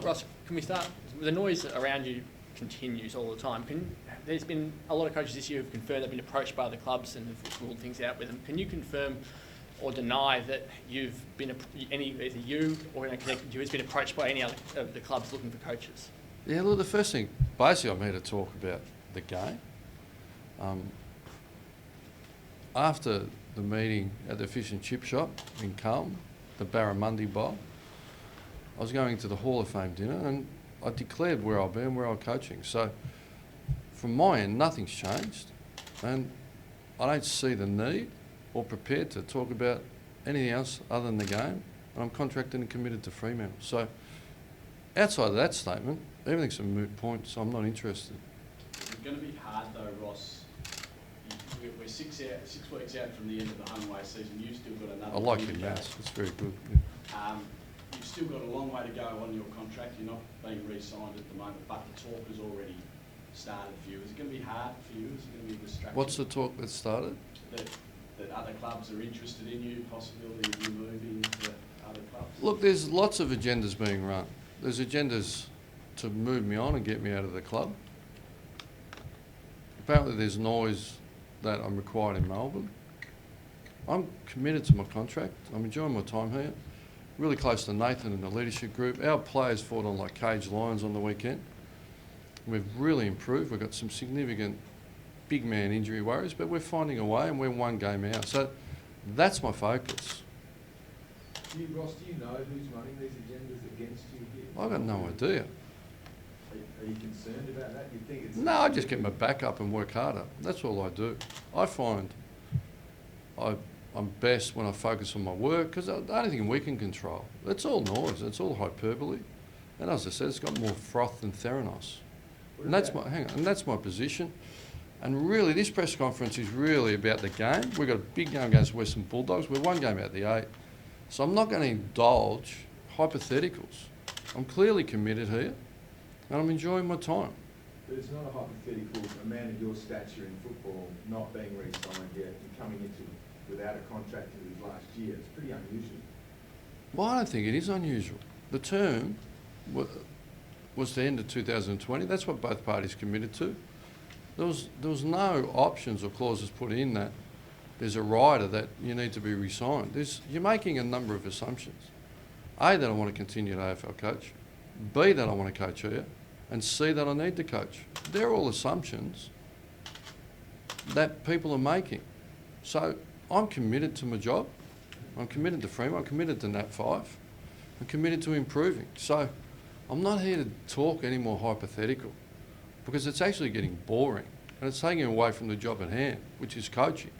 Ross, can we start? The noise around you continues all the time. There's been a lot of coaches this year who've confirmed they've been approached by other clubs and have ruled things out with them. Can you confirm or deny that you've been either you or anyone connected to you has been approached by any other of the clubs looking for coaches? Yeah, look, the first thing, basically I'm here to talk about the game. After the meeting at the fish and chip shop in Carlton, the Barramundi Bowl, I was going to the Hall of Fame dinner and I declared where I'll be and where I'm coaching. So from my end, nothing's changed, and I don't see the need or prepared to talk about anything else other than the game, and I'm contracted and committed to Fremantle. So outside of that statement, everything's a moot point, so I'm not interested. It's going to be hard though, Ross. We're 6 weeks out from the end of the home away season. You've still got another. I like your maths, it's very good. Yeah. You've still got a long way to go on your contract. You're not being re-signed at the moment, but the talk has already started for you. Is it going to be hard for you? Is it going to be distracting? What's the talk that started? That other clubs are interested in you, possibility of you moving to other clubs? Look, there's lots of agendas being run. There's agendas to move me on and get me out of the club. Apparently there's noise that I'm required in Melbourne. I'm committed to my contract. I'm enjoying my time here. Really close to Nathan and the leadership group. Our players fought on like caged lions on the weekend. We've really improved. We've got some significant big man injury worries, but we're finding a way and we're one game out. So that's my focus. Ross, do you know who's running these agendas against you here? I've got no idea. Are you concerned about that? You think it's... No, I just get my back up and work harder. That's all I do. I find I'm best when I focus on my work because the only thing we can control. It's all noise. It's all hyperbole. And as I said, it's got more froth than Theranos. And that's my position. And really, this press conference is really about the game. We've got a big game against Western Bulldogs. We're one game out of the 8. So I'm not going to indulge hypotheticals. I'm clearly committed here, and I'm enjoying my time. But it's not a hypothetical, a man of your stature in football not being re-signed yet and coming into without a contract in his last year. It's pretty unusual. Well, I don't think it is unusual. The term was the end of 2020. That's what both parties committed to. There was no options or clauses put in that there's a rider that you need to be re-signed. You're making a number of assumptions. A, that I want to continue to AFL coach. B, that I want to coach here. And C, that I need to coach. They're all assumptions that people are making. So I'm committed to my job. I'm committed to Fremantle. I'm committed to Nat 5. I'm committed to improving. So I'm not here to talk any more hypothetical because it's actually getting boring and it's taking away from the job at hand, which is coaching.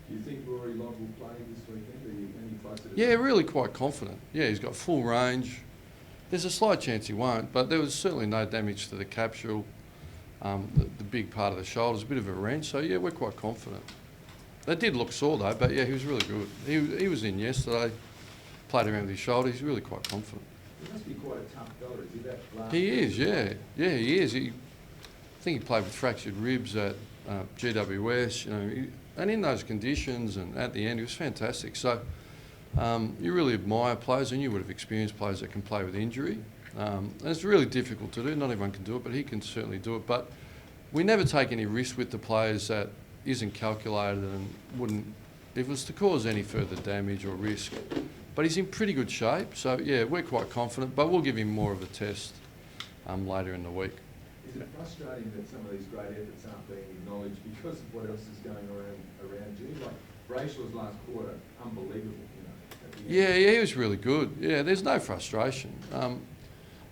Do you think Rory Lott will play this weekend? Are you any closer to Yeah, that? really quite confident. Yeah, he's got full range. There's a slight chance he won't, but there was certainly no damage to the capsule, the big part of the shoulders, a bit of a wrench. So yeah, we're quite confident. That did look sore though, but yeah, he was really good. He was in yesterday, played around with his shoulder. He's really quite confident. He must be quite a tough fella, is he? That last He is, yeah. Yeah, he is. I think he played with fractured ribs at GWS, and in those conditions and at the end, he was fantastic. So you really admire players, and you would have experienced players that can play with injury. And it's really difficult to do. Not everyone can do it, but he can certainly do it. But we never take any risk with the players that isn't calculated and wouldn't, if it was to cause any further damage or risk. But he's in pretty good shape, so yeah, we're quite confident, but we'll give him more of a test later in the week. Is it frustrating that some of these great efforts aren't being acknowledged because of what else is going around you? Like Brayshaw's last quarter, unbelievable, Yeah, he was really good. Yeah, there's no frustration.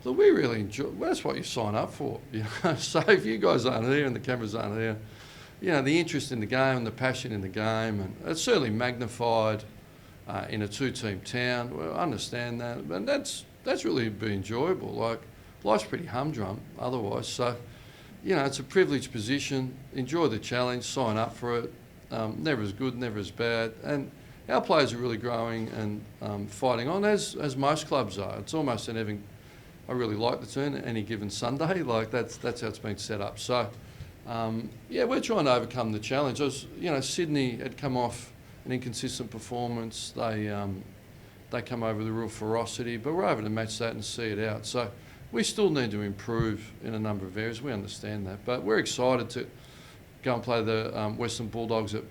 Look, we really enjoy. Well, that's what you sign up for. So if you guys aren't here and the cameras aren't here, the interest in the game and the passion in the game, and it's certainly magnified in a two-team town. Well, I understand that, but that's really been enjoyable. Like life's pretty humdrum otherwise. So, it's a privileged position. Enjoy the challenge. Sign up for it. Never as good, never as bad, and our players are really growing and fighting on, as most clubs are. It's almost an even, I really like the turn, any given Sunday. Like that's how it's been set up. So, we're trying to overcome the challenge. Sydney had come off an inconsistent performance. They they come over with a real ferocity, but we're able to match that and see it out. So we still need to improve in a number of areas. We understand that, but we're excited to go and play the Western Bulldogs at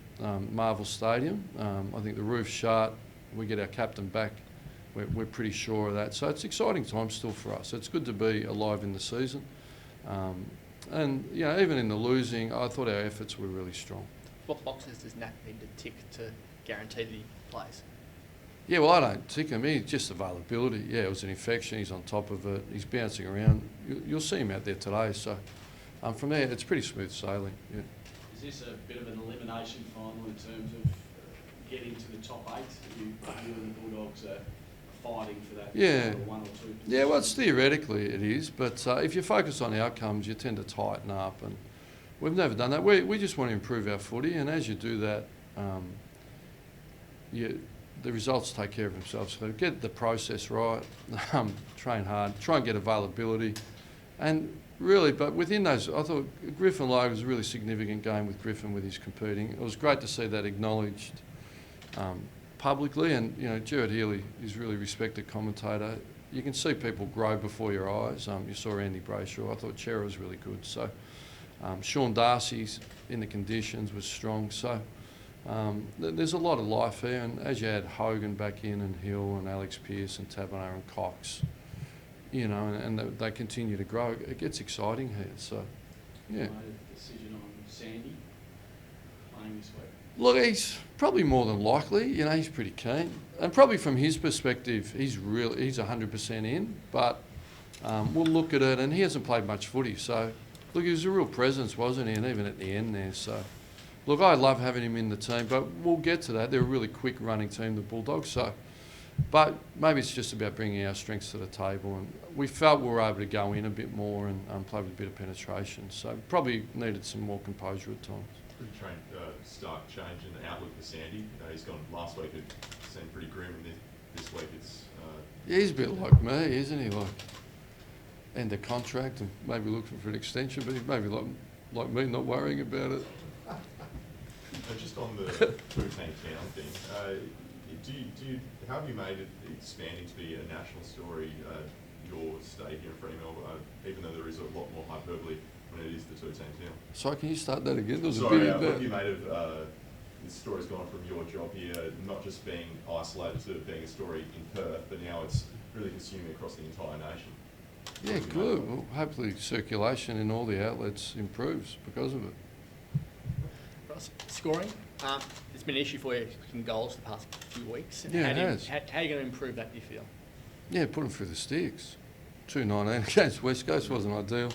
Marvel Stadium. I think the roof's shut. We get our captain back. We're pretty sure of that. So it's exciting times still for us. It's good to be alive in the season. And, you know, even in the losing, I thought our efforts were really strong. What boxes does Nat need to tick to guarantee that he plays? Yeah, well, I don't tick him. He's just availability. Yeah, it was an infection. He's on top of it. He's bouncing around. You'll see him out there today. So from there, it's pretty smooth sailing. Yeah. Is this a bit of an elimination final in terms of getting to the top 8? You and the Bulldogs are fighting for that Yeah. 1 or 2 position? Yeah, well, it's theoretically it is, but if you focus on outcomes, you tend to tighten up, and we've never done that. We just want to improve our footy, and as you do that, the results take care of themselves. So get the process right, train hard, try and get availability, and really, but within those, I thought Griffin Lyon was a really significant game with Griffin with his competing. It was great to see that acknowledged publicly, and you know, Gerard Healy is really respected commentator. You can see people grow before your eyes. You saw Andy Brayshaw. I thought Chera was really good. So Sean Darcy's in the conditions was strong. So there's a lot of life here, and as you add Hogan back in, and Hill and Alex Pearce and Taberner and Cox, you know, and they continue to grow, it gets exciting here. So yeah. Made a decision on Sandy playing this week. Look, he's probably more than likely. You know, he's pretty keen, and probably from his perspective, he's 100% in. But we'll look at it, and he hasn't played much footy. So, look, he was a real presence, wasn't he? And even at the end there. So, look, I love having him in the team, but we'll get to that. They're a really quick running team, the Bulldogs. So, but maybe it's just about bringing our strengths to the table, and we felt we were able to go in a bit more and play with a bit of penetration. So, probably needed some more composure at times. Pretty stark change in the outlook for Sandy. You know, he's gone last week. It seemed pretty grim, and this week it's. Yeah, he's a bit like me, isn't he? Like end of contract and maybe looking for an extension, but he's maybe like me, not worrying about it. Just on the 2-team town thing, how have you made it expanding to be a national story? Your stay here in Fremantle, even though there is a lot more hyperbole when it is the 2-team town. Sorry, can you start that again? There was Sorry, a bit what have you made of this story's gone from your job here, not just being isolated to being a story in Perth, but now it's really consuming across the entire nation? Yeah, good. Well, hopefully circulation in all the outlets improves because of it. Ross, scoring. It's been an issue for you kicking goals the past few weeks. Yeah, it has. How are you going to improve that, do you feel? Yeah, put them through the sticks. 2-19 against West Coast wasn't ideal.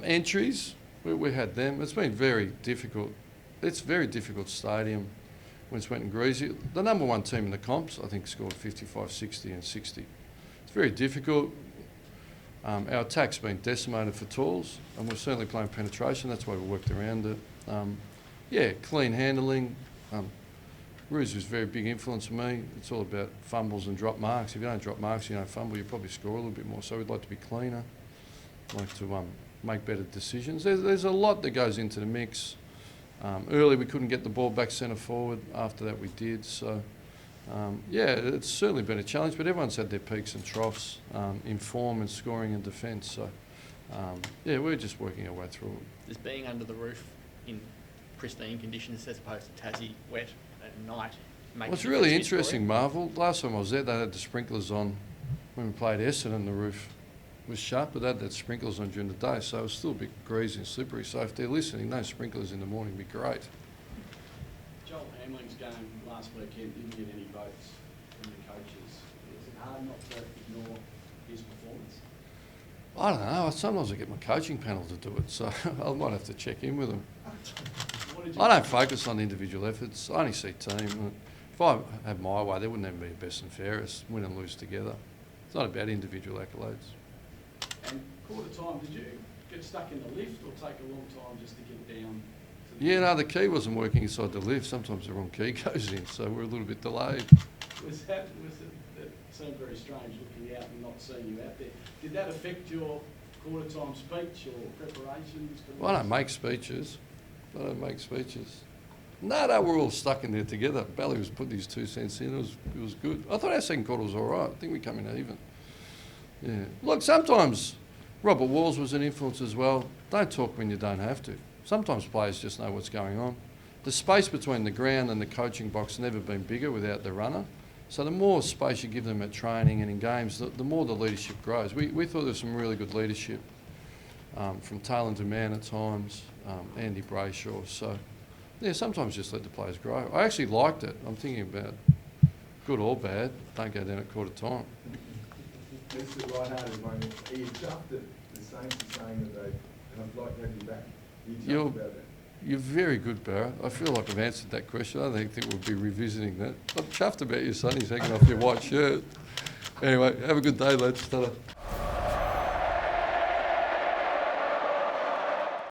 Entries, we had them. It's been very difficult. It's a very difficult stadium when it's wet and greasy. The number one team in the comps, I think, scored 55, 60 and 60. It's very difficult. Our attack's been decimated for tools, and we're certainly playing penetration. That's why we worked around it. Yeah, clean handling. Ruse was a very big influence on me. It's all about fumbles and drop marks. If you don't drop marks, you don't fumble, you probably score a little bit more. So we'd like to be cleaner, like to make better decisions. There's a lot that goes into the mix. Early we couldn't get the ball back centre forward. After that we did. So yeah, it's certainly been a challenge, but everyone's had their peaks and troughs in form and scoring and defence. So yeah, we're just working our way through it. Does being under the roof in pristine conditions as opposed to Tassie wet at night make Well, it's a really difference to your interesting, Marvel. Last time I was there, they had the sprinklers on when we played Essendon. The roof was shut, but they had sprinklers on during the day, so it was still a bit greasy and slippery. So if they're listening, no sprinklers in the morning would be great. Joel Hamling's game last weekend didn't get any votes from the coaches. Is it hard not to ignore his performance? I don't know. Sometimes I get my coaching panel to do it, so I might have to check in with them. What did you I don't focus on individual efforts. I only see team. If I had my way, there wouldn't even be a best and fairest. Win and lose together. It's not about individual accolades. And quarter time, did you get stuck in the lift or take a long time just to get down? To the Yeah, no, the key wasn't working inside the lift. Sometimes the wrong key goes in, so we're a little bit delayed. That seemed very strange looking out and not seeing you out there. Did that affect your quarter time speech or preparations? Well, I don't make speeches. No, we're all stuck in there together. Bally was putting his 2 cents in. It was good. I thought our second quarter was all right. I think we came in even. Yeah. Look, sometimes Robert Walls was an influence as well. Don't talk when you don't have to. Sometimes players just know what's going on. The space between the ground and the coaching box has never been bigger without the runner. So the more space you give them at training and in games, the more the leadership grows. We thought there was some really good leadership from Taylor to Man at times, Andy Brayshaw. So, yeah, sometimes just let the players grow. I actually liked it. I'm thinking about good or bad, don't go down at quarter time. This is a light-hearted moment. Are you chuffed that the Saints are saying that they'd like to have you back? Are you chuffed about that? You're very good, Barrett. I feel like I've answered that question. I don't think we'll be revisiting that. I'm chuffed about your son. He's hanging off your white shirt. Anyway, have a good day, lads. Ta-ra.